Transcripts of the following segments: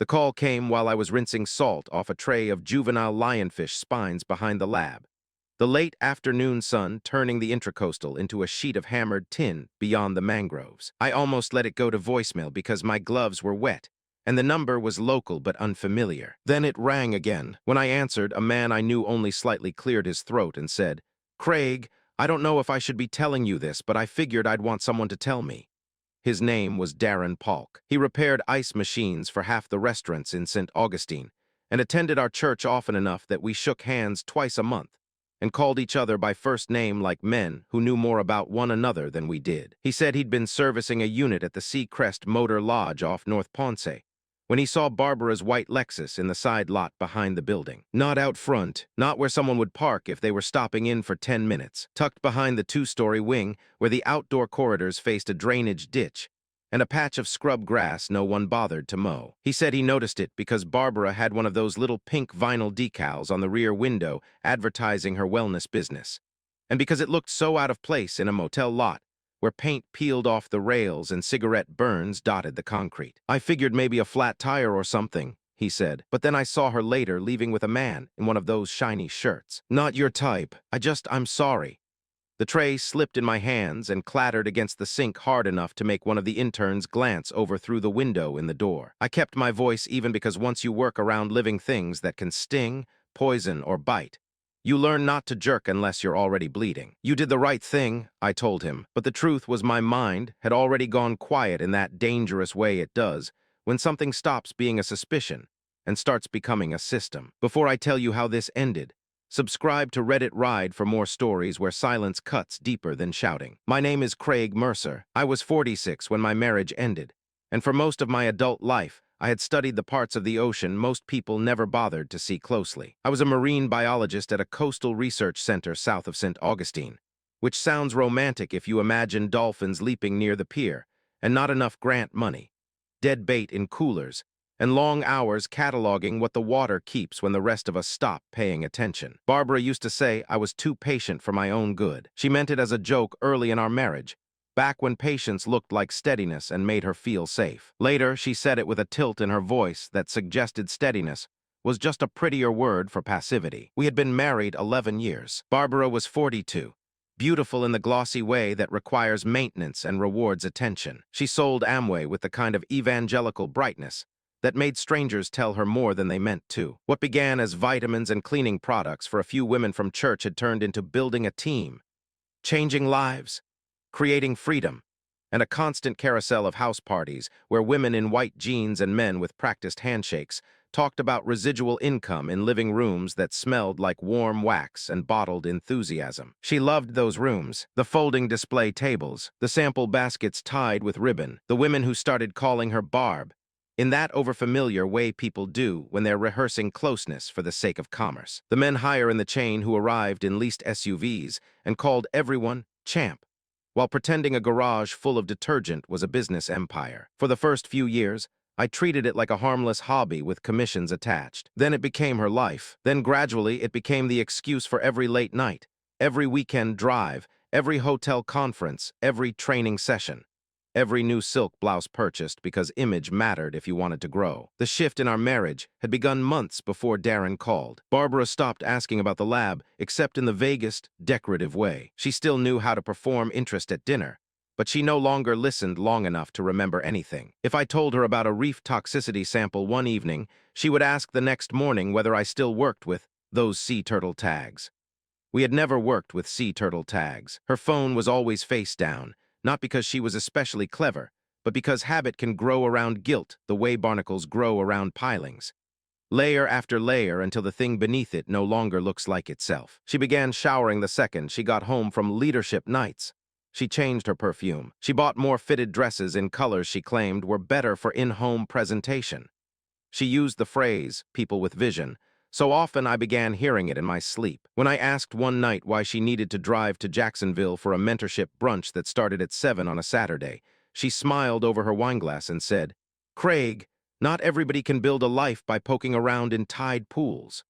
The call came while I was rinsing salt off a tray of juvenile lionfish spines behind the lab. The late afternoon sun turning the intracoastal into a sheet of hammered tin beyond the mangroves. I almost let it go to voicemail because my gloves were wet, and the number was local but unfamiliar. Then it rang again. When I answered, a man I knew only slightly cleared his throat and said, "Craig, I don't know if I should be telling you this, but I figured I'd want someone to tell me." His name was Darren Polk. He repaired ice machines for half the restaurants in St. Augustine and attended our church often enough that we shook hands twice a month and called each other by first name like men who knew more about one another than we did. He said he'd been servicing a unit at the Seacrest Motor Lodge off North Ponce when he saw Barbara's white Lexus in the side lot behind the building. Not out front, not where someone would park if they were stopping in for 10 minutes, tucked behind the two-story wing where the outdoor corridors faced a drainage ditch and a patch of scrub grass no one bothered to mow. He said he noticed it because Barbara had one of those little pink vinyl decals on the rear window advertising her wellness business, and because it looked so out of place in a motel lot where paint peeled off the rails and cigarette burns dotted the concrete. "I figured maybe a flat tire or something," he said, "but then I saw her later leaving with a man in one of those shiny shirts. Not your type. I'm sorry." The tray slipped in my hands and clattered against the sink hard enough to make one of the interns glance over through the window in the door. I kept my voice even because once you work around living things that can sting, poison, or bite, you learn not to jerk unless you're already bleeding. "You did the right thing," I told him, but the truth was my mind had already gone quiet in that dangerous way it does when something stops being a suspicion and starts becoming a system. Before I tell you how this ended, subscribe to Reddit Ride for more stories where silence cuts deeper than shouting. My name is Craig Mercer. I was 46 when my marriage ended, and for most of my adult life, I had studied the parts of the ocean most people never bothered to see closely. I was a marine biologist at a coastal research center south of St. Augustine, which sounds romantic if you imagine dolphins leaping near the pier, and not enough grant money, dead bait in coolers, and long hours cataloging what the water keeps when the rest of us stop paying attention. Barbara used to say I was too patient for my own good. She meant it as a joke early in our marriage, back when patience looked like steadiness and made her feel safe. Later, she said it with a tilt in her voice that suggested steadiness was just a prettier word for passivity. We had been married 11 years. Barbara was 42. Beautiful in the glossy way that requires maintenance and rewards attention. She sold Amway with the kind of evangelical brightness that made strangers tell her more than they meant to. What began as vitamins and cleaning products for a few women from church had turned into building a team, changing lives, creating freedom, and a constant carousel of house parties where women in white jeans and men with practiced handshakes talked about residual income in living rooms that smelled like warm wax and bottled enthusiasm. She loved those rooms, the folding display tables, the sample baskets tied with ribbon, the women who started calling her Barb, in that overfamiliar way people do when they're rehearsing closeness for the sake of commerce. The men higher in the chain who arrived in leased SUVs and called everyone champ, while pretending a garage full of detergent was a business empire. For the first few years, I treated it like a harmless hobby with commissions attached. Then it became her life. Then gradually it became the excuse for every late night, every weekend drive, every hotel conference, every training session. Every new silk blouse purchased because image mattered if you wanted to grow. The shift in our marriage had begun months before Darren called. Barbara stopped asking about the lab, except in the vaguest, decorative way. She still knew how to perform interest at dinner, but she no longer listened long enough to remember anything. If I told her about a reef toxicity sample one evening, she would ask the next morning whether I still worked with those sea turtle tags. We had never worked with sea turtle tags. Her phone was always face down, not because she was especially clever, but because habit can grow around guilt the way barnacles grow around pilings, layer after layer until the thing beneath it no longer looks like itself. She began showering the second she got home from leadership nights. She changed her perfume. She bought more fitted dresses in colors she claimed were better for in-home presentation. She used the phrase, people with vision, so often I began hearing it in my sleep. When I asked one night why she needed to drive to Jacksonville for a mentorship brunch that started at 7 on a Saturday, she smiled over her wineglass and said, "Craig, not everybody can build a life by poking around in tide pools."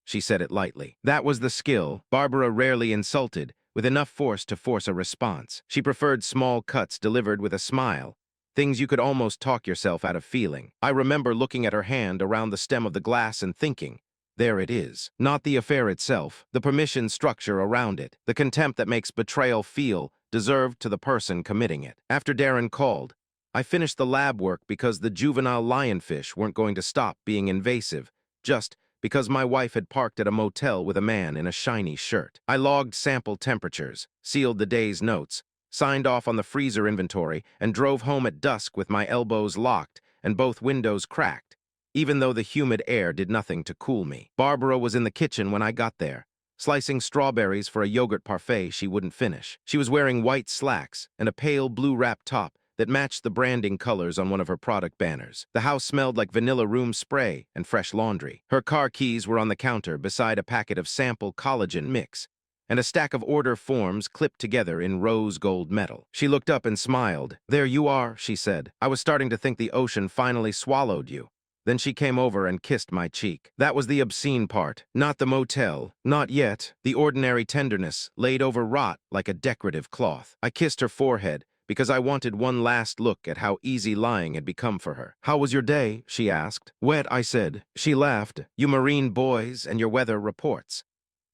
She said it lightly. That was the skill Barbara rarely insulted, with enough force to force a response. She preferred small cuts delivered with a smile, Things you could almost talk yourself out of feeling. I remember looking at her hand around the stem of the glass and thinking, there it is. Not the affair itself, the permission structure around it, the contempt that makes betrayal feel deserved to the person committing it. After Darren called, I finished the lab work because the juvenile lionfish weren't going to stop being invasive, just because my wife had parked at a motel with a man in a shiny shirt. I logged sample temperatures, sealed the day's notes, signed off on the freezer inventory, and drove home at dusk with my elbows locked and both windows cracked, even though the humid air did nothing to cool me. Barbara was in the kitchen when I got there, slicing strawberries for a yogurt parfait she wouldn't finish. She was wearing white slacks and a pale blue wrap top that matched the branding colors on one of her product banners. The house smelled like vanilla room spray and fresh laundry. Her car keys were on the counter beside a packet of sample collagen mix and a stack of order forms clipped together in rose gold metal. She looked up and smiled. "There you are," she said. "I was starting to think the ocean finally swallowed you." Then she came over and kissed my cheek. That was the obscene part, not the motel, not yet. The ordinary tenderness, laid over rot like a decorative cloth. I kissed her forehead because I wanted one last look at how easy lying had become for her. "How was your day?" she asked. "Wet," I said. She laughed. "You marine boys and your weather reports."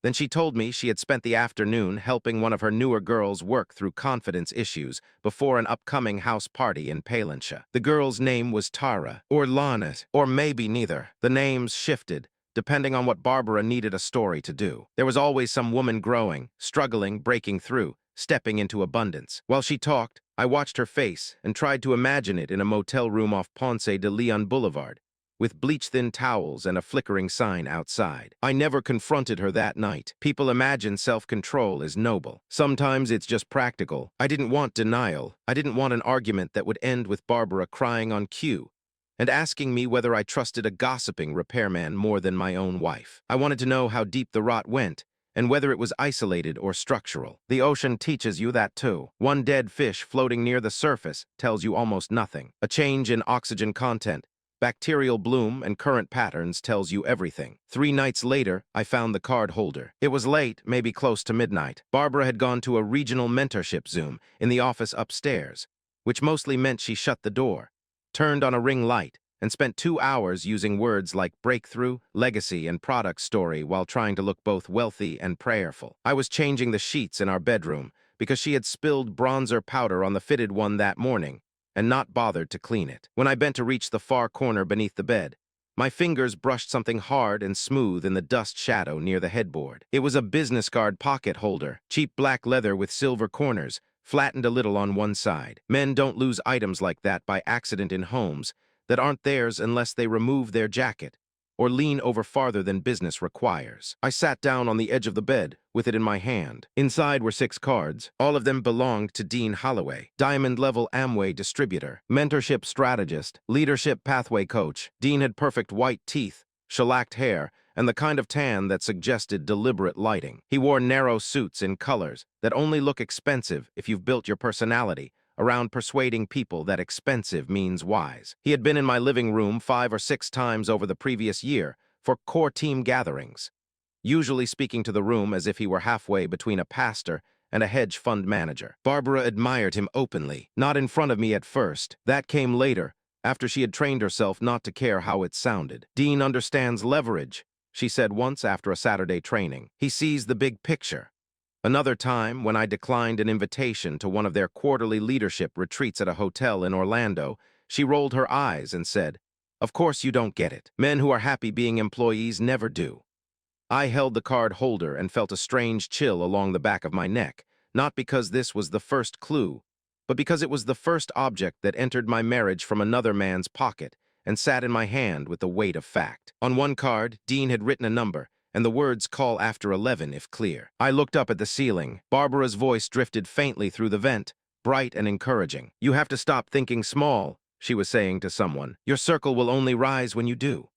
Then she told me she had spent the afternoon helping one of her newer girls work through confidence issues before an upcoming house party in Palantia. The girl's name was Tara, or Lanet, or maybe neither. The names shifted, depending on what Barbara needed a story to do. There was always some woman growing, struggling, breaking through, stepping into abundance. While she talked, I watched her face and tried to imagine it in a motel room off Ponce de Leon Boulevard, with bleach-thin towels and a flickering sign outside. I never confronted her that night. People imagine self-control is noble. Sometimes it's just practical. I didn't want denial. I didn't want an argument that would end with Barbara crying on cue and asking me whether I trusted a gossiping repairman more than my own wife. I wanted to know how deep the rot went and whether it was isolated or structural. The ocean teaches you that too. One dead fish floating near the surface tells you almost nothing. A change in oxygen content, bacterial bloom, and current patterns tells you everything. 3 nights later, I found the card holder. It was late, maybe close to midnight. Barbara had gone to a regional mentorship Zoom in the office upstairs, which mostly meant she shut the door, turned on a ring light, and spent 2 hours using words like breakthrough, legacy, and product story while trying to look both wealthy and prayerful. I was changing the sheets in our bedroom because she had spilled bronzer powder on the fitted one that morning and not bothered to clean it. When I bent to reach the far corner beneath the bed, my fingers brushed something hard and smooth in the dust shadow near the headboard. It was a business card pocket holder, cheap black leather with silver corners, flattened a little on one side. Men don't lose items like that by accident in homes that aren't theirs unless they remove their jacket or lean over farther than business requires. I sat down on the edge of the bed with it in my hand. Inside were 6 cards. All of them belonged to Dean Holloway, diamond-level Amway distributor, mentorship strategist, leadership pathway coach. Dean had perfect white teeth, shellacked hair, and the kind of tan that suggested deliberate lighting. He wore narrow suits in colors that only look expensive if you've built your personality around persuading people that expensive means wise. He had been in my living room 5 or 6 times over the previous year for core team gatherings, usually speaking to the room as if he were halfway between a pastor and a hedge fund manager. Barbara admired him openly, not in front of me at first. That came later, after she had trained herself not to care how it sounded. "Dean understands leverage," she said once after a Saturday training. "He sees the big picture." Another time, when I declined an invitation to one of their quarterly leadership retreats at a hotel in Orlando, she rolled her eyes and said, "Of course you don't get it. Men who are happy being employees never do." I held the card holder and felt a strange chill along the back of my neck, not because this was the first clue, but because it was the first object that entered my marriage from another man's pocket and sat in my hand with the weight of fact. On one card, Dean had written a number, and the words "call after 11 if clear." I looked up at the ceiling. Barbara's voice drifted faintly through the vent, bright and encouraging. "You have to stop thinking small," she was saying to someone. "Your circle will only rise when you do."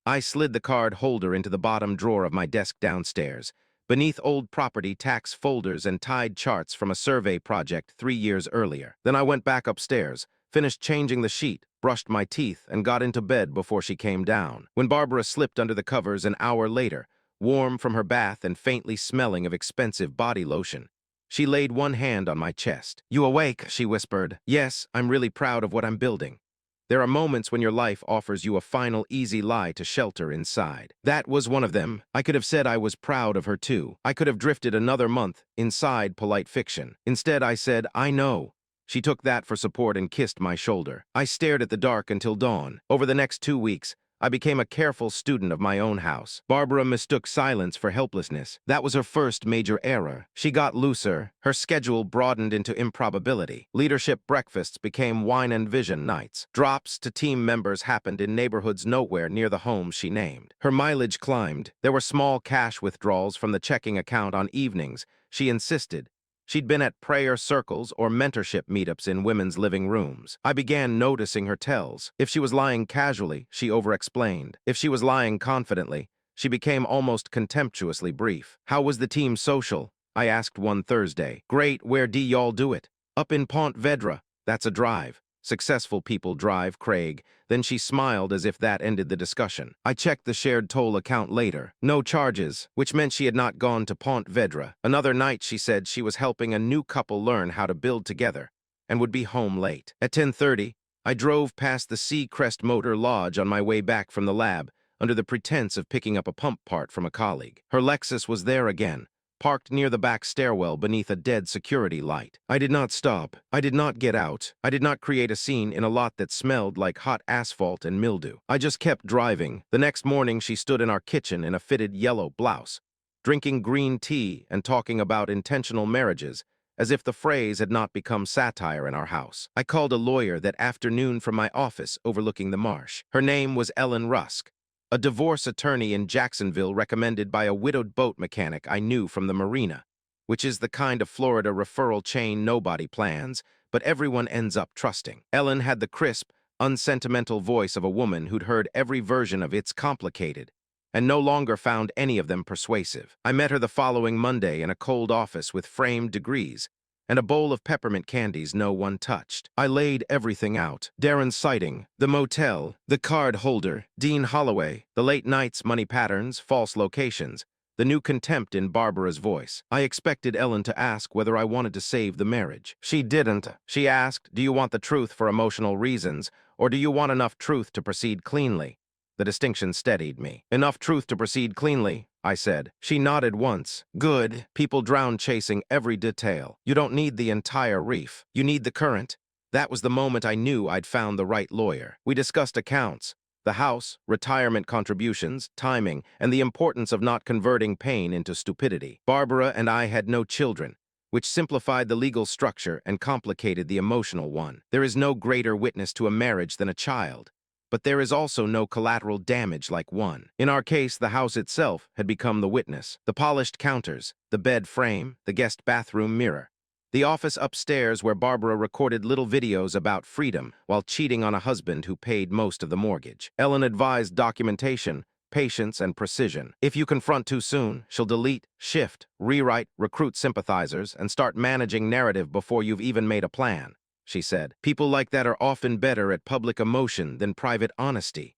I slid the card holder into the bottom drawer of my desk downstairs, beneath old property tax folders and tied charts from a survey project 3 years earlier. Then I went back upstairs, finished changing the sheet, brushed my teeth, and got into bed before she came down. When Barbara slipped under the covers an hour later, warm from her bath and faintly smelling of expensive body lotion, She laid one hand on my chest. "You awake?" she whispered. "Yes, I'm really proud of what I'm building." There are moments when your life offers you a final easy lie to shelter inside. That was one of them. I could have said I was proud of her too. I could have drifted another month inside polite fiction. Instead, I said, "I know." She took that for support and kissed my shoulder. I stared at the dark until dawn. Over the next 2 weeks, I became a careful student of my own house. Barbara mistook silence for helplessness. That was her first major error. She got looser. Her schedule broadened into improbability. Leadership breakfasts became wine and vision nights. Drops to team members happened in neighborhoods nowhere near the homes she named. Her mileage climbed. There were small cash withdrawals from the checking account on evenings. She insisted. She'd been at prayer circles or mentorship meetups in women's living rooms. I began noticing her tells. If she was lying casually, she over-explained. If she was lying confidently, she became almost contemptuously brief. "How was the team social?" I asked one Thursday. "Great, where do y'all do it?" "Up in Pont Vedra." "That's a drive." "Successful people drive, Craig." Then she smiled as if that ended the discussion. I checked the shared toll account later. No charges, which meant she had not gone to Pont Vedra. Another night, she said she was helping a new couple learn how to build together and would be home late. At 10:30, I drove past the Seacrest Motor Lodge on my way back from the lab under the pretense of picking up a pump part from a colleague. Her Lexus was there again, parked near the back stairwell beneath a dead security light. I did not stop. I did not get out. I did not create a scene in a lot that smelled like hot asphalt and mildew. I just kept driving. The next morning, she stood in our kitchen in a fitted yellow blouse, drinking green tea and talking about intentional marriages, as if the phrase had not become satire in our house. I called a lawyer that afternoon from my office overlooking the marsh. Her name was Ellen Rusk, a divorce attorney in Jacksonville recommended by a widowed boat mechanic I knew from the marina, which is the kind of Florida referral chain nobody plans, but everyone ends up trusting. Ellen had the crisp, unsentimental voice of a woman who'd heard every version of It's Complicated and no longer found any of them persuasive. I met her the following Monday in a cold office with framed degrees and a bowl of peppermint candies no one touched. I laid everything out. Darren's sighting, the motel, the card holder, Dean Holloway, the late nights, money patterns, false locations, the new contempt in Barbara's voice. I expected Ellen to ask whether I wanted to save the marriage. She didn't. She asked, "Do you want the truth for emotional reasons, or do you want enough truth to proceed cleanly?" The distinction steadied me. "Enough truth to proceed cleanly," I said. She nodded once. "Good. People drown chasing every detail. You don't need the entire reef. You need the current." That was the moment I knew I'd found the right lawyer. We discussed accounts, the house, retirement contributions, timing, and the importance of not converting pain into stupidity. Barbara and I had no children, which simplified the legal structure and complicated the emotional one. There is no greater witness to a marriage than a child, but there is also no collateral damage like one. In our case, the house itself had become the witness. The polished counters, the bed frame, the guest bathroom mirror. The office upstairs where Barbara recorded little videos about freedom while cheating on a husband who paid most of the mortgage. Ellen advised documentation, patience, and precision. If you confront too soon, she'll delete, shift, rewrite, recruit sympathizers, and start managing narrative before you've even made a plan, she said. People like that are often better at public emotion than private honesty.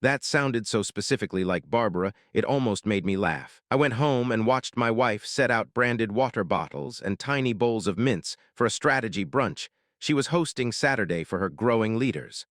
That sounded so specifically like Barbara, it almost made me laugh. I went home and watched my wife set out branded water bottles and tiny bowls of mints for a strategy brunch she was hosting Saturday for her growing leaders.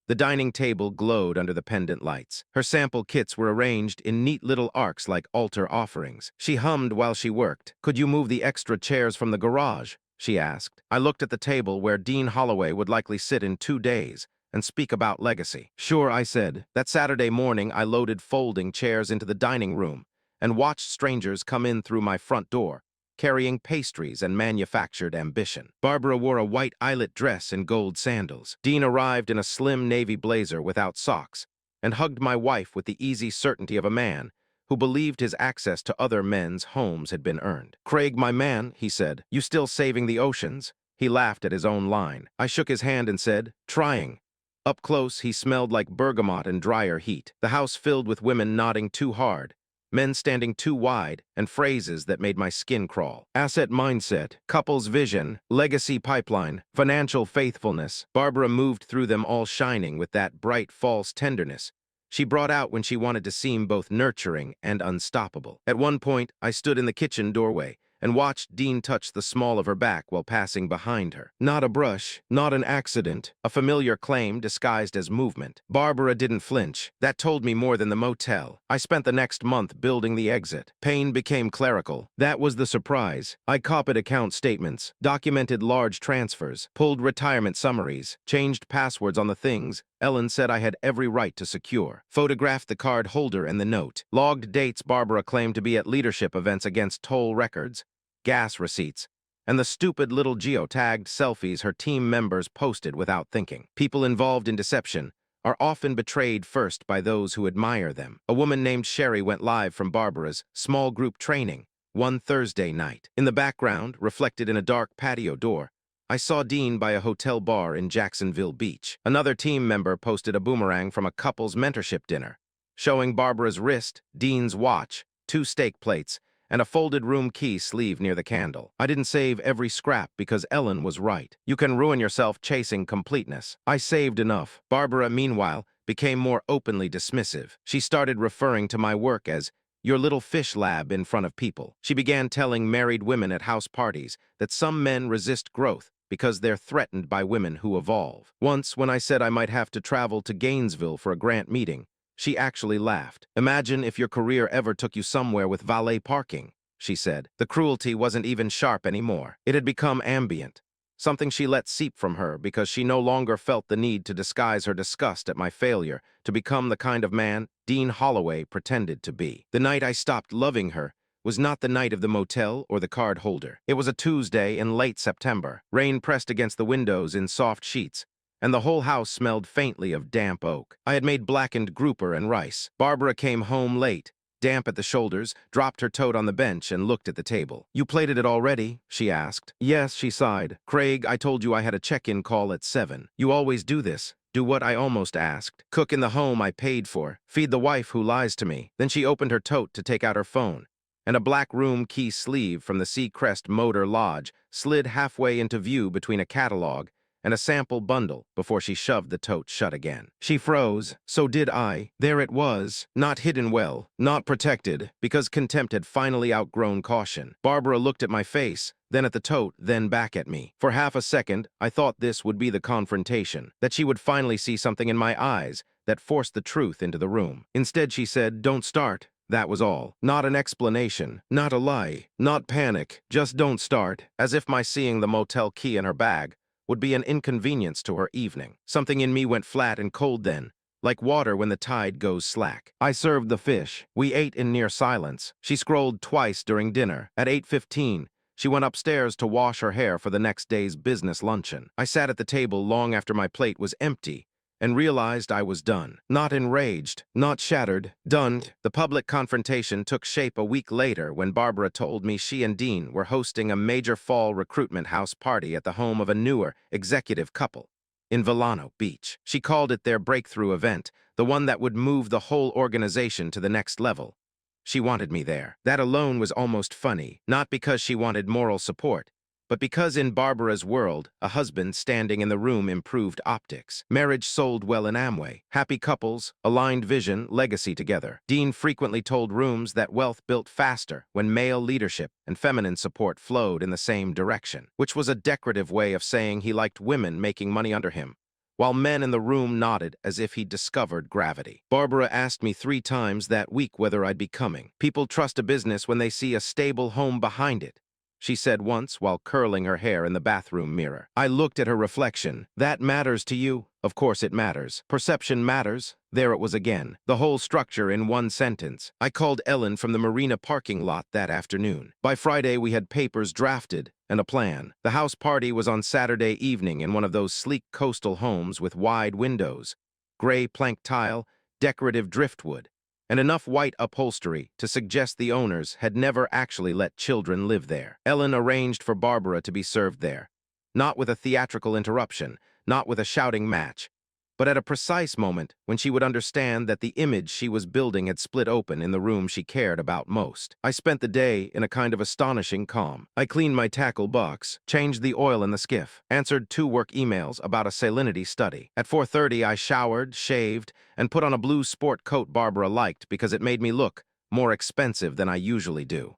The dining table glowed under the pendant lights. Her sample kits were arranged in neat little arcs like altar offerings. She hummed while she worked. "Could you move the extra chairs from the garage?" she asked. I looked at the table where Dean Holloway would likely sit in 2 days and speak about legacy. "Sure," I said. That Saturday morning, I loaded folding chairs into the dining room and watched strangers come in through my front door, carrying pastries and manufactured ambition. Barbara wore a white eyelet dress and gold sandals. Dean arrived in a slim navy blazer without socks and hugged my wife with the easy certainty of a man who believed his access to other men's homes had been earned. "Craig, my man," he said, "you still saving the oceans?" He laughed at his own line. I shook his hand and said, "Trying." Up close, he smelled like bergamot and drier heat. The house filled with women nodding too hard, men standing too wide, and phrases that made my skin crawl. Asset mindset, couples vision, legacy pipeline, financial faithfulness. Barbara moved through them all shining with that bright, false tenderness she brought out when she wanted to seem both nurturing and unstoppable. At one point, I stood in the kitchen doorway, and watched Dean touch the small of her back while passing behind her. Not a brush, not an accident, a familiar claim disguised as movement. Barbara didn't flinch. That told me more than the motel. I spent the next month building the exit. Pain became clerical. That was the surprise. I copied account statements, documented large transfers, pulled retirement summaries, changed passwords on the things Ellen said I had every right to secure, photographed the card holder and the note, logged dates Barbara claimed to be at leadership events against toll records, gas receipts, and the stupid little geotagged selfies her team members posted without thinking. People involved in deception are often betrayed first by those who admire them. A woman named Sherry went live from Barbara's small group training one Thursday night. In the background, reflected in a dark patio door, I saw Dean by a hotel bar in Jacksonville Beach. Another team member posted a boomerang from a couple's mentorship dinner, showing Barbara's wrist, Dean's watch, 2 steak plates, and a folded room key sleeve near the candle. I didn't save every scrap because Ellen was right. You can ruin yourself chasing completeness. I saved enough. Barbara, meanwhile, became more openly dismissive. She started referring to my work as your little fish lab in front of people. She began telling married women at house parties that some men resist growth because they're threatened by women who evolve. Once, when I said I might have to travel to Gainesville for a grant meeting, she actually laughed. Imagine if your career ever took you somewhere with valet parking, she said. The cruelty wasn't even sharp anymore. It had become ambient, something she let seep from her because she no longer felt the need to disguise her disgust at my failure to become the kind of man Dean Holloway pretended to be. The night I stopped loving her was not the night of the motel or the card holder. It was a Tuesday in late September. Rain pressed against the windows in soft sheets, and the whole house smelled faintly of damp oak. I had made blackened grouper and rice. Barbara came home late, damp at the shoulders, dropped her tote on the bench and looked at the table. "You plated it already?" she asked. "Yes," she sighed. "Craig, I told you I had a check-in call at 7. You always do this." "Do what?" I almost asked. "Cook in the home I paid for. Feed the wife who lies to me." Then she opened her tote to take out her phone, and a black room key sleeve from the Seacrest Motor Lodge slid halfway into view between a catalog and a sample bundle before she shoved the tote shut again. She froze. So did I. There it was, not hidden well, not protected, because contempt had finally outgrown caution. Barbara looked at my face, then at the tote, then back at me. For half a second, I thought this would be the confrontation, that she would finally see something in my eyes that forced the truth into the room. Instead, she said, "Don't start." That was all. Not an explanation, not a lie, not panic, just don't start, as if my seeing the motel key in her bag would be an inconvenience to her evening. Something in me went flat and cold then, like water when the tide goes slack. I served the fish. We ate in near silence. She scrolled twice during dinner. At 8:15, she went upstairs to wash her hair for the next day's business luncheon. I sat at the table long after my plate was empty and realized I was done. Not enraged, not shattered, done. The public confrontation took shape a week later when Barbara told me she and Dean were hosting a major fall recruitment house party at the home of a newer executive couple in Villano Beach. She called it their breakthrough event, the one that would move the whole organization to the next level. She wanted me there. That alone was almost funny, not because she wanted moral support, but because in Barbara's world, a husband standing in the room improved optics. Marriage sold well in Amway. Happy couples, aligned vision, legacy together. Dean frequently told rooms that wealth built faster when male leadership and feminine support flowed in the same direction, which was a decorative way of saying he liked women making money under him, while men in the room nodded as if he'd discovered gravity. Barbara asked me 3 times that week whether I'd be coming. "People trust a business when they see a stable home behind it," she said once while curling her hair in the bathroom mirror. I looked at her reflection. "That matters to you?" "Of course it matters. Perception matters." There it was again. The whole structure in one sentence. I called Ellen from the marina parking lot that afternoon. By Friday, we had papers drafted and a plan. The house party was on Saturday evening in one of those sleek coastal homes with wide windows, gray plank tile, decorative driftwood, and enough white upholstery to suggest the owners had never actually let children live there. Ellen arranged for Barbara to be served there, not with a theatrical interruption, not with a shouting match, but at a precise moment when she would understand that the image she was building had split open in the room she cared about most. I spent the day in a kind of astonishing calm. I cleaned my tackle box, changed the oil in the skiff, answered 2 work emails about a salinity study. At 4:30, I showered, shaved, and put on a blue sport coat Barbara liked because it made me look more expensive than I usually do.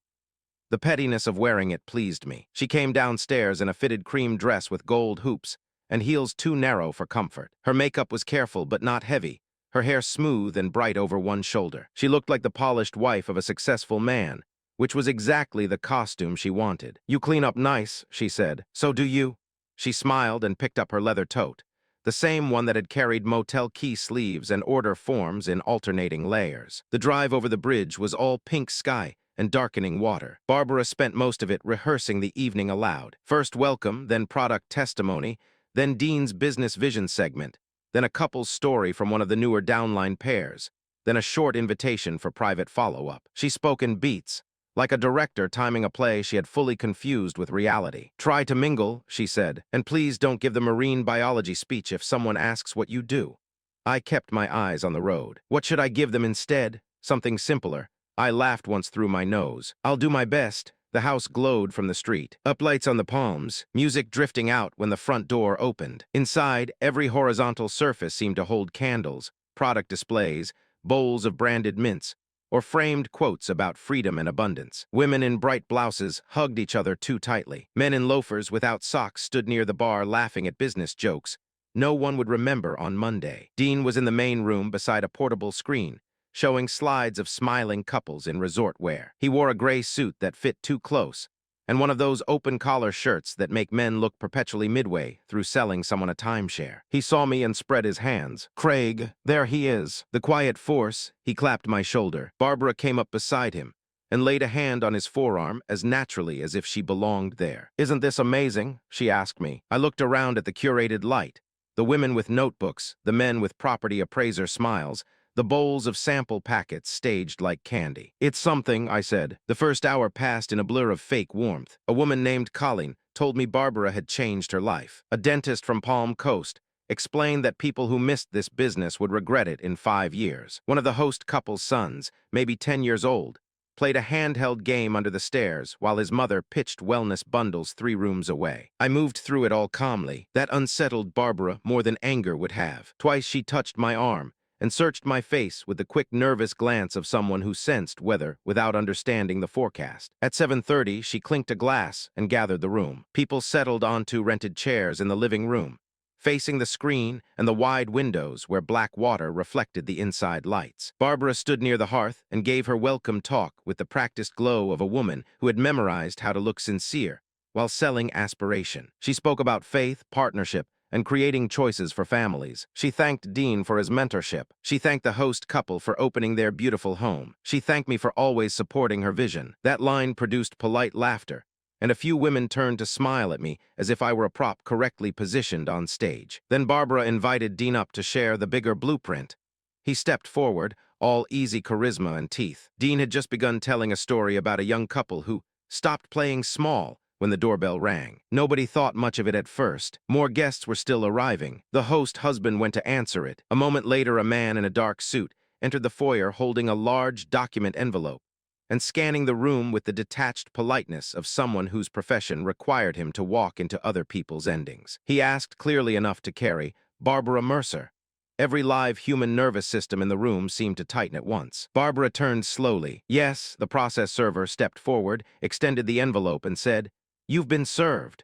The pettiness of wearing it pleased me. She came downstairs in a fitted cream dress with gold hoops and heels too narrow for comfort. Her makeup was careful but not heavy, her hair smooth and bright over one shoulder. She looked like the polished wife of a successful man, which was exactly the costume she wanted. "You clean up nice," she said. "So do you." She smiled and picked up her leather tote, the same one that had carried motel key sleeves and order forms in alternating layers. The drive over the bridge was all pink sky and darkening water. Barbara spent most of it rehearsing the evening aloud. First welcome, then product testimony, then Dean's business vision segment, then a couple's story from one of the newer downline pairs, then a short invitation for private follow-up. She spoke in beats, like a director timing a play she had fully confused with reality. "Try to mingle," she said, "and please don't give the marine biology speech if someone asks what you do." I kept my eyes on the road. What should I give them instead? Something simpler. I laughed once through my nose. "I'll do my best." The house glowed from the street. Uplights on the palms, music drifting out when the front door opened. Inside, every horizontal surface seemed to hold candles, product displays, bowls of branded mints, or framed quotes about freedom and abundance. Women in bright blouses hugged each other too tightly. Men in loafers without socks stood near the bar laughing at business jokes no one would remember on Monday. Dean was in the main room beside a portable screen, showing slides of smiling couples in resort wear. He wore a gray suit that fit too close, and one of those open-collar shirts that make men look perpetually midway through selling someone a timeshare. He saw me and spread his hands. "Craig, there he is." The quiet force, he clapped my shoulder. Barbara came up beside him and laid a hand on his forearm as naturally as if she belonged there. "Isn't this amazing?" she asked me. I looked around at the curated light, the women with notebooks, the men with property appraiser smiles, the bowls of sample packets staged like candy. "It's something," I said. The first hour passed in a blur of fake warmth. A woman named Colleen told me Barbara had changed her life. A dentist from Palm Coast explained that people who missed this business would regret it in 5 years. One of the host couple's sons, maybe 10 years old, played a handheld game under the stairs while his mother pitched wellness bundles 3 rooms away. I moved through it all calmly. That unsettled Barbara more than anger would have. Twice she touched my arm and searched my face with the quick, nervous glance of someone who sensed weather without understanding the forecast. At 7:30, she clinked a glass and gathered the room. People settled onto rented chairs in the living room, facing the screen and the wide windows where black water reflected the inside lights. Barbara stood near the hearth and gave her welcome talk with the practiced glow of a woman who had memorized how to look sincere while selling aspiration. She spoke about faith, partnership, and creating choices for families. She thanked Dean for his mentorship. She thanked the host couple for opening their beautiful home. She thanked me for always supporting her vision. That line produced polite laughter, and a few women turned to smile at me as if I were a prop correctly positioned on stage. Then Barbara invited Dean up to share the bigger blueprint. He stepped forward, all easy charisma and teeth. Dean had just begun telling a story about a young couple who stopped playing small when the doorbell rang. Nobody thought much of it at first. More guests were still arriving. The host husband went to answer it. A moment later, a man in a dark suit entered the foyer holding a large document envelope and scanning the room with the detached politeness of someone whose profession required him to walk into other people's endings. He asked clearly enough to carry, "Barbara Mercer." Every live human nervous system in the room seemed to tighten at once. Barbara turned slowly. "Yes," the process server stepped forward, extended the envelope, and said, "You've been served."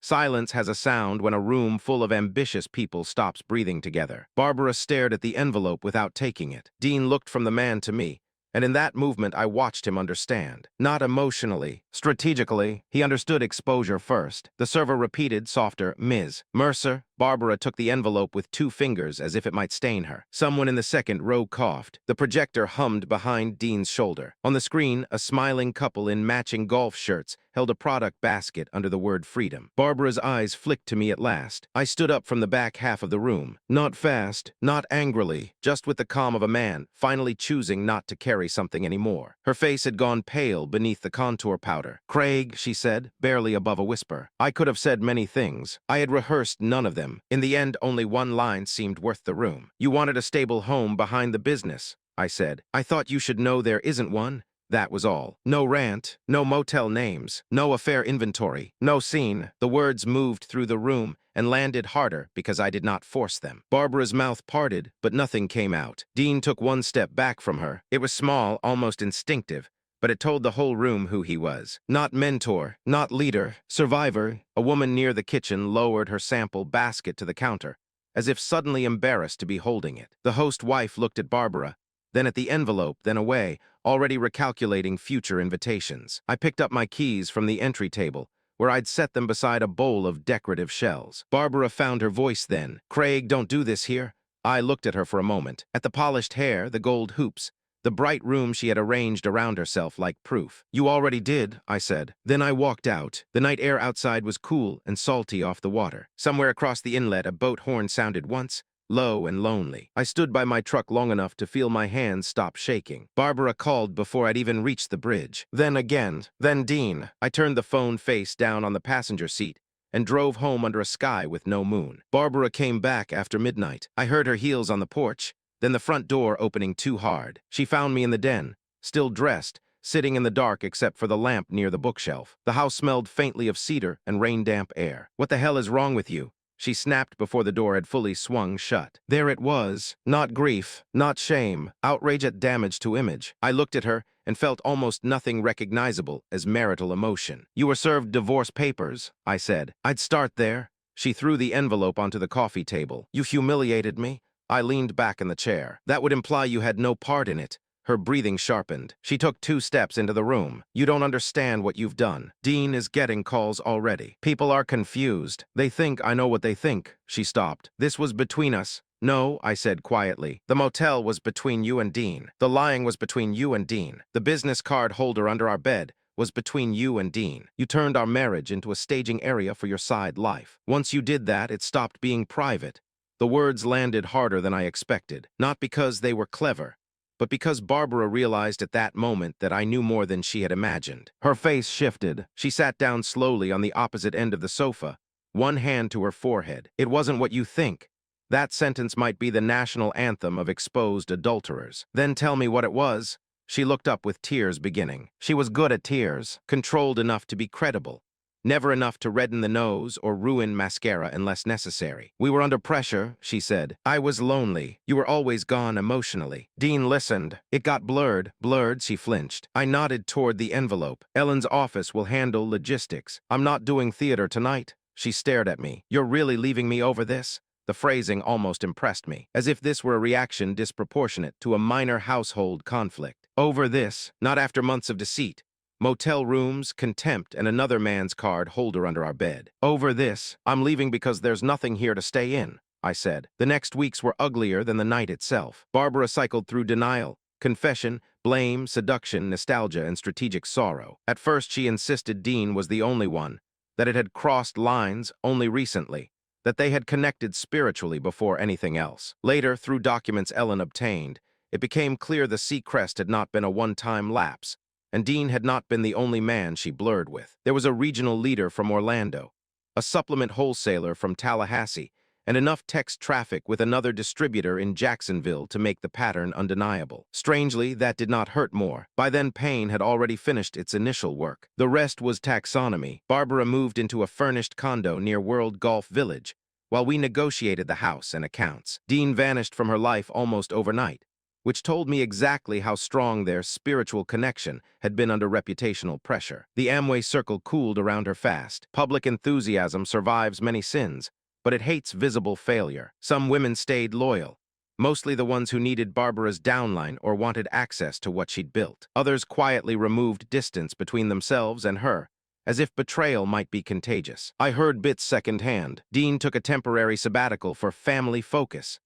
Silence has a sound when a room full of ambitious people stops breathing together. Barbara stared at the envelope without taking it. Dean looked from the man to me, and in that movement I watched him understand. Not emotionally, strategically, he understood exposure first. The server repeated, softer, "Ms. Mercer." Barbara took the envelope with 2 fingers as if it might stain her. Someone in the second row coughed. The projector hummed behind Dean's shoulder. On the screen, a smiling couple in matching golf shirts held a product basket under the word freedom. Barbara's eyes flicked to me at last. I stood up from the back half of the room. Not fast, not angrily, just with the calm of a man finally choosing not to carry something anymore. Her face had gone pale beneath the contour powder. "Craig," she said, barely above a whisper. I could have said many things. I had rehearsed none of them. In the end, only one line seemed worth the room. "You wanted a stable home behind the business," I said. "I thought you should know there isn't one." That was all. No rant, no motel names, no affair inventory, no scene. The words moved through the room and landed harder because I did not force them. Barbara's mouth parted, but nothing came out. Dean took one step back from her. It was small, almost instinctive, but it told the whole room who he was. Not mentor, not leader, survivor. A woman near the kitchen lowered her sample basket to the counter, as if suddenly embarrassed to be holding it. The host wife looked at Barbara, then at the envelope, then away, already recalculating future invitations. I picked up my keys from the entry table, where I'd set them beside a bowl of decorative shells. Barbara found her voice then. "Craig, don't do this here." I looked at her for a moment, at the polished hair, the gold hoops, the bright room she had arranged around herself like proof. "You already did," I said. Then I walked out. The night air outside was cool and salty off the water. Somewhere across the inlet, a boat horn sounded once, low and lonely. I stood by my truck long enough to feel my hands stop shaking. Barbara called before I'd even reached the bridge. Then again, then Dean. I turned the phone face down on the passenger seat and drove home under a sky with no moon. Barbara came back after midnight. I heard her heels on the porch, then the front door opening too hard. She found me in the den, still dressed, sitting in the dark except for the lamp near the bookshelf. The house smelled faintly of cedar and rain-damp air. "What the hell is wrong with you?" she snapped before the door had fully swung shut. There it was. Not grief, not shame, outrage at damage to image. I looked at her and felt almost nothing recognizable as marital emotion. "You were served divorce papers," I said. "I'd start there." She threw the envelope onto the coffee table. "You humiliated me." I leaned back in the chair. "That would imply you had no part in it." Her breathing sharpened. She took 2 steps into the room. "You don't understand what you've done. Dean is getting calls already. People are confused. They think I know what they think." She stopped. "This was between us." "No," I said quietly. "The motel was between you and Dean. The lying was between you and Dean. The business card holder under our bed was between you and Dean. You turned our marriage into a staging area for your side life. Once you did that, it stopped being private." The words landed harder than I expected, not because they were clever, but because Barbara realized at that moment that I knew more than she had imagined. Her face shifted. She sat down slowly on the opposite end of the sofa, one hand to her forehead. "It wasn't what you think." That sentence might be the national anthem of exposed adulterers. "Then tell me what it was." She looked up with tears beginning. She was good at tears, controlled enough to be credible, never enough to redden the nose or ruin mascara unless necessary. "We were under pressure," she said. "I was lonely. You were always gone emotionally." Dean listened. It got blurred. Blurred, she flinched. I nodded toward the envelope. "Ellen's office will handle logistics. I'm not doing theater tonight." She stared at me. "You're really leaving me over this?" The phrasing almost impressed me, as if this were a reaction disproportionate to a minor household conflict. "Over this, not after months of deceit. Motel rooms, contempt, and another man's card holder under our bed. Over this, I'm leaving because there's nothing here to stay in," I said. The next weeks were uglier than the night itself. Barbara cycled through denial, confession, blame, seduction, nostalgia, and strategic sorrow. At first, she insisted Dean was the only one, that it had crossed lines only recently, that they had connected spiritually before anything else. Later, through documents Ellen obtained, it became clear the Seacrest had not been a one-time lapse, and Dean had not been the only man she blurred with. There was a regional leader from Orlando, a supplement wholesaler from Tallahassee, and enough text traffic with another distributor in Jacksonville to make the pattern undeniable. Strangely, that did not hurt more. By then, pain had already finished its initial work. The rest was taxonomy. Barbara moved into a furnished condo near World Golf Village, while we negotiated the house and accounts. Dean vanished from her life almost overnight, which told me exactly how strong their spiritual connection had been under reputational pressure. The Amway circle cooled around her fast. Public enthusiasm survives many sins, but it hates visible failure. Some women stayed loyal, mostly the ones who needed Barbara's downline or wanted access to what she'd built. Others quietly removed distance between themselves and her, as if betrayal might be contagious. I heard bits secondhand. Dean took a temporary sabbatical for family focus.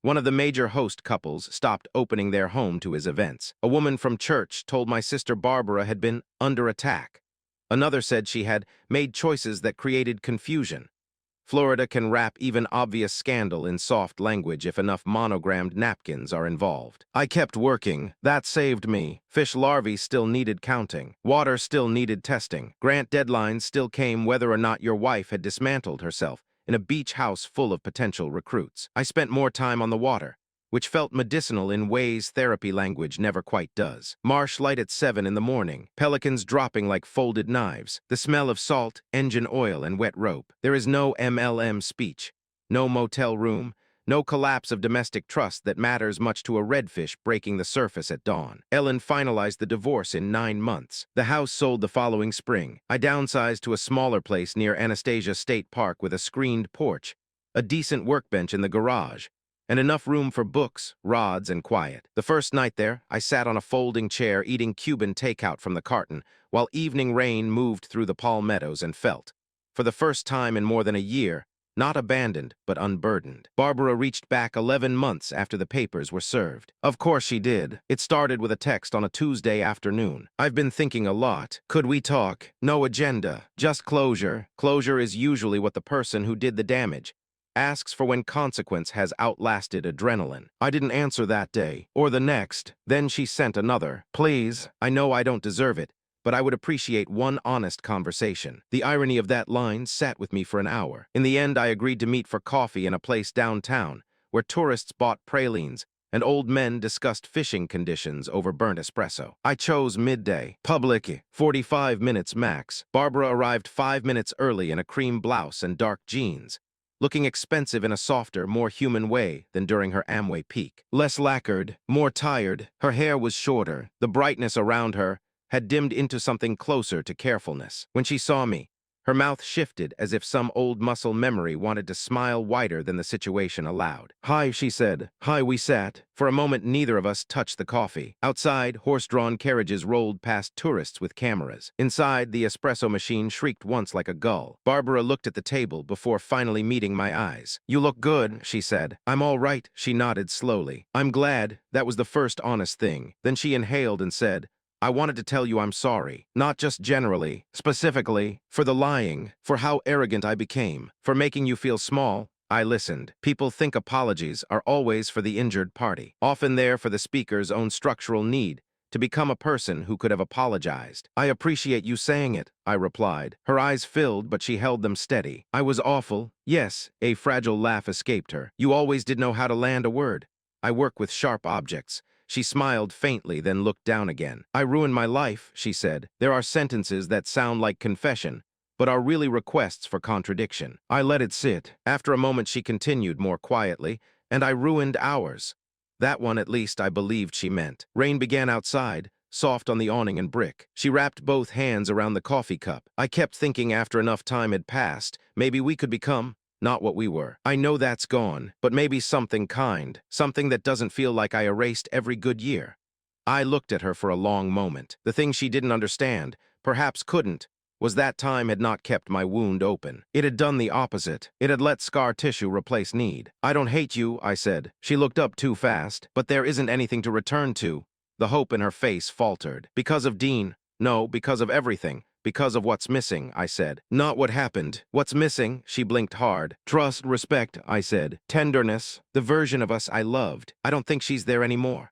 One of the major host couples stopped opening their home to his events. A woman from church told my sister Barbara had been under attack. Another said she had made choices that created confusion. Florida can wrap even obvious scandal in soft language if enough monogrammed napkins are involved. I kept working. That saved me. Fish larvae still needed counting. Water still needed testing. Grant deadlines still came whether or not your wife had dismantled herself in a beach house full of potential recruits. I spent more time on the water, which felt medicinal in ways therapy language never quite does. Marsh light at 7 in the morning, pelicans dropping like folded knives, the smell of salt, engine oil, and wet rope. There is no MLM speech, no motel room, No collapse of domestic trust that matters much to a redfish breaking the surface at dawn. Ellen finalized the divorce in 9 months. The house sold the following spring. I downsized to a smaller place near Anastasia State Park with a screened porch, a decent workbench in the garage, and enough room for books, rods, and quiet. The first night there, I sat on a folding chair eating Cuban takeout from the carton, while evening rain moved through the palmettos and felt, for the first time in more than a year, not abandoned, but unburdened. Barbara reached back 11 months after the papers were served. Of course she did. It started with a text on a Tuesday afternoon. I've been thinking a lot. Could we talk? No agenda. Just closure. Closure is usually what the person who did the damage asks for when consequence has outlasted adrenaline. I didn't answer that day, or the next. Then she sent another. Please, I know I don't deserve it, but I would appreciate one honest conversation. The irony of that line sat with me for an hour. In the end, I agreed to meet for coffee in a place downtown, where tourists bought pralines and old men discussed fishing conditions over burnt espresso. I chose midday. Public, 45 minutes max. Barbara arrived 5 minutes early in a cream blouse and dark jeans, looking expensive in a softer, more human way than during her Amway peak. Less lacquered, more tired. Her hair was shorter. The brightness around her had dimmed into something closer to carefulness. When she saw me, her mouth shifted as if some old muscle memory wanted to smile wider than the situation allowed. Hi, she said. Hi, we sat. For a moment, neither of us touched the coffee. Outside, horse-drawn carriages rolled past tourists with cameras. Inside, the espresso machine shrieked once like a gull. Barbara looked at the table before finally meeting my eyes. You look good, she said. I'm all right, she nodded slowly. I'm glad. That was the first honest thing. Then she inhaled and said, I wanted to tell you I'm sorry, not just generally, specifically, for the lying, for how arrogant I became, for making you feel small. I listened. People think apologies are always for the injured party, often there for the speaker's own structural need to become a person who could have apologized. I appreciate you saying it, I replied. Her eyes filled, but she held them steady. I was awful. Yes, a fragile laugh escaped her. You always did know how to land a word. I work with sharp objects. She smiled faintly, then looked down again. I ruined my life, she said. There are sentences that sound like confession, but are really requests for contradiction. I let it sit. After a moment, she continued more quietly, and I ruined ours. That one, at least, I believed she meant. Rain began outside, soft on the awning and brick. She wrapped both hands around the coffee cup. I kept thinking after enough time had passed, maybe we could become not what we were. I know that's gone, but maybe something kind, something that doesn't feel like I erased every good year. I looked at her for a long moment. The thing she didn't understand, perhaps couldn't, was that time had not kept my wound open. It had done the opposite. It had let scar tissue replace need. I don't hate you, I said. She looked up too fast. But there isn't anything to return to. The hope in her face faltered. Because of Dean? No, because of everything. Because of what's missing, I said. Not what happened. What's missing? She blinked hard. Trust, respect, I said. Tenderness, the version of us I loved. I don't think she's there anymore.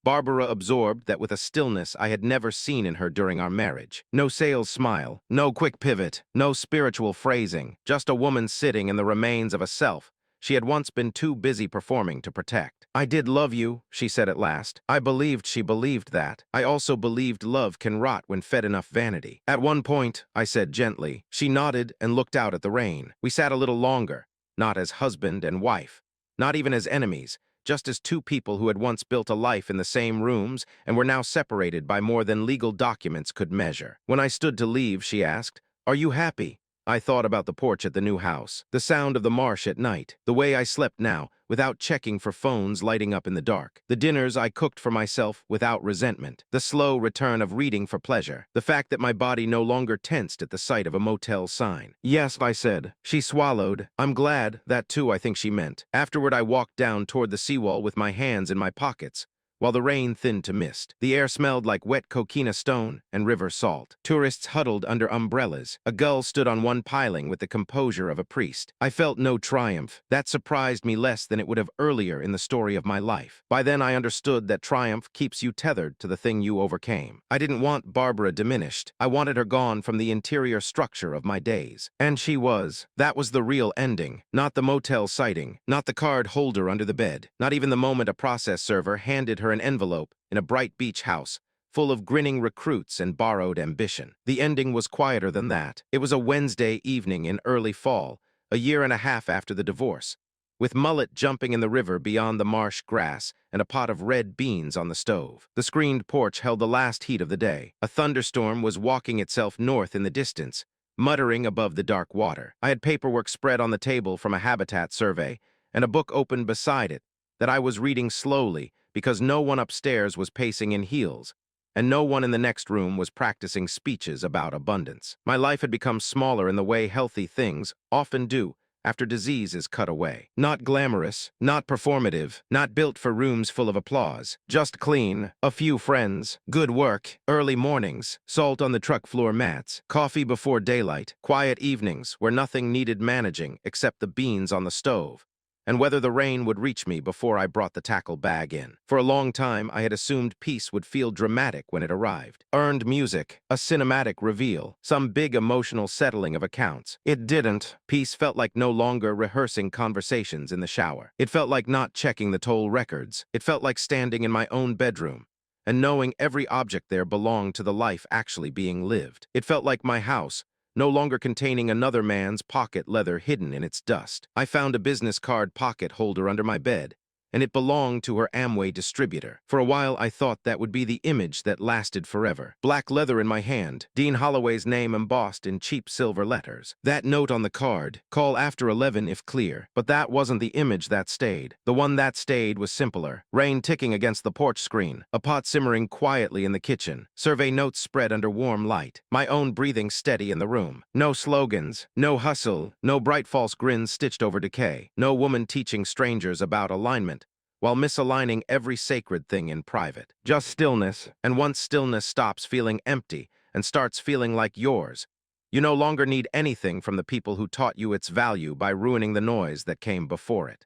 Barbara absorbed that with a stillness I had never seen in her during our marriage. No sales smile, no quick pivot, no spiritual phrasing, just a woman sitting in the remains of a self she had once been too busy performing to protect. I did love you, she said at last. I believed she believed that. I also believed love can rot when fed enough vanity. At one point, I said gently. She nodded and looked out at the rain. We sat a little longer, not as husband and wife, not even as enemies, just as two people who had once built a life in the same rooms and were now separated by more than legal documents could measure. When I stood to leave, she asked, "Are you happy?" I thought about the porch at the new house, the sound of the marsh at night, the way I slept now, without checking for phones lighting up in the dark, the dinners I cooked for myself without resentment, the slow return of reading for pleasure, the fact that my body no longer tensed at the sight of a motel sign. Yes, I said. She swallowed. I'm glad. That too, I think she meant. Afterward, I walked down toward the seawall with my hands in my pockets, while the rain thinned to mist. The air smelled like wet coquina stone and river salt. Tourists huddled under umbrellas. A gull stood on one piling with the composure of a priest. I felt no triumph. That surprised me less than it would have earlier in the story of my life. By then I understood that triumph keeps you tethered to the thing you overcame. I didn't want Barbara diminished. I wanted her gone from the interior structure of my days. And she was. That was the real ending. Not the motel sighting. Not the card holder under the bed. Not even the moment a process server handed her an envelope in a bright beach house, full of grinning recruits and borrowed ambition. The ending was quieter than that. It was a Wednesday evening in early fall, a year and a half after the divorce. with mullet jumping in the river beyond the marsh grass and a pot of red beans on the stove. The screened porch held the last heat of the day. A thunderstorm was walking itself north in the distance, muttering above the dark water. I had paperwork spread on the table from a habitat survey and a book open beside it that I was reading slowly because no one upstairs was pacing in heels, and no one in the next room was practicing speeches about abundance. My life had become smaller in the way healthy things often do after disease is cut away. Not glamorous, not performative, not built for rooms full of applause. Just clean, a few friends, good work, early mornings, salt on the truck floor mats, coffee before daylight, quiet evenings where nothing needed managing except the beans on the stove, and whether the rain would reach me before I brought the tackle bag in. For a long time, I had assumed peace would feel dramatic when it arrived. Earned music, a cinematic reveal, some big emotional settling of accounts. It didn't. Peace felt like no longer rehearsing conversations in the shower. It felt like not checking the toll records. It felt like standing in my own bedroom and knowing every object there belonged to the life actually being lived. It felt like my house, no longer containing another man's pocket leather hidden in its dust. I found a business card pocket holder under my bed, and it belonged to her Amway distributor. For a while, I thought that would be the image that lasted forever. Black leather in my hand, Dean Holloway's name embossed in cheap silver letters. That note on the card, call after 11 if clear. But that wasn't the image that stayed. The one that stayed was simpler. Rain ticking against the porch screen, a pot simmering quietly in the kitchen, survey notes spread under warm light, my own breathing steady in the room. No slogans, no hustle, no bright false grins stitched over decay, no woman teaching strangers about alignment while misaligning every sacred thing in private. Just stillness, and once stillness stops feeling empty and starts feeling like yours, you no longer need anything from the people who taught you its value by ruining the noise that came before it.